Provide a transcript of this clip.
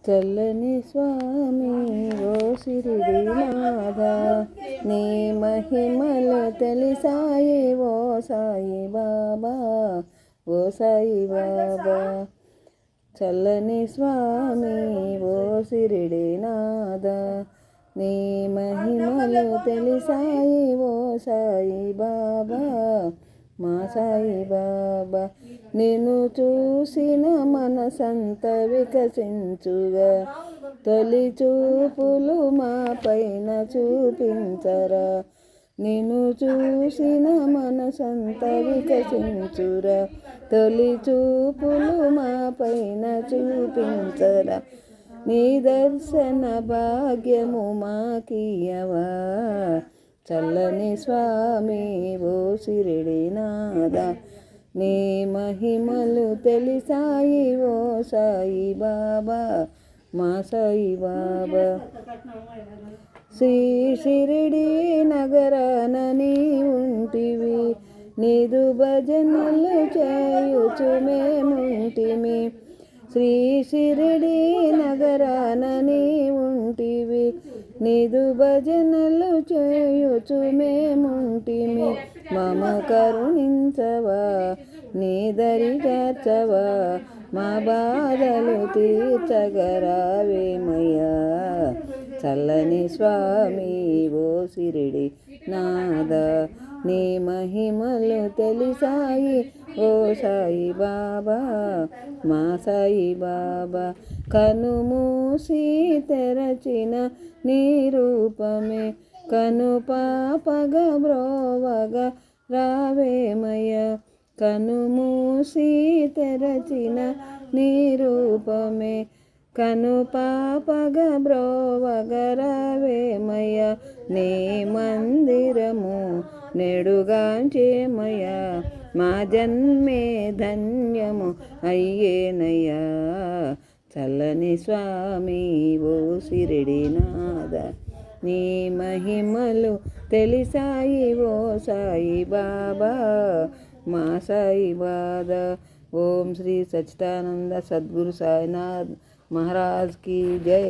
చల్లని స్వామి ఓ సిరిడినాథ, నీ మహిమలు తెలిసాయి ఓ సాయి బాబా, ఓ సాయి బాబా. చల్లని స్వామి ఓ సిరిడినాథ, నీ మహిమలు తెలిసాయి ఓ సాయి బాబా, మా సాయి బాబా. నిన్ను చూసిన మనసంత వికసించుగా, తొలి చూపులు మా పైన చూపించరా. నిన్ను చూసిన మనసంత వికసించురా, తొలి చూపులు మా పైన చూపించరా. నీ దర్శన భాగ్యము మాకియవా, చల్లని స్వామి ఓ సిరిడినాథ, నీ మహిమలు తెలిసాయి ఓ సాయి బాబా, మా సాయి బాబా. శ్రీ షిరిడి నగరాన నీ ఉంటివి, నీదు భజనలు చేయుచు మేముంటిమి. శ్రీ షిరిడి నగరాన నీ ఉంటివి, నీదు భజనలు చేయుచు మేముంటిమి. మమ కరుణించవా, నీ దరి చేర్చవా, మా బాధలు తీర్చగరావేమయ్యా. చల్లని స్వామి ఓ సిరిడి నాథ, నీ మహిమలు తెలిసాయి ఓ సాయి బాబా, మా సాయి బాబా. కనుమూసి తెరచిన నీ రూపమే, కను పాపగా బ్రోవగా రావేమయ్య. కనుమూసి తెరచిన నీ రూపమే, కను పాపగా బ్రోవగా రావేమయ్య. నీ మందిరము నెడుగాంచేమయ్య, మా జన్మే ధన్యము అయ్యేనయ్యా. చల్లని స్వామి ఓ సిరిడినాథ, నీ మహిమలు తెలిసాయి ఓ సాయి బాబా, మా సాయి బాబా. ఓం శ్రీ సచ్చిదానంద సద్గురు సాయినాథ్ महाराज की जय।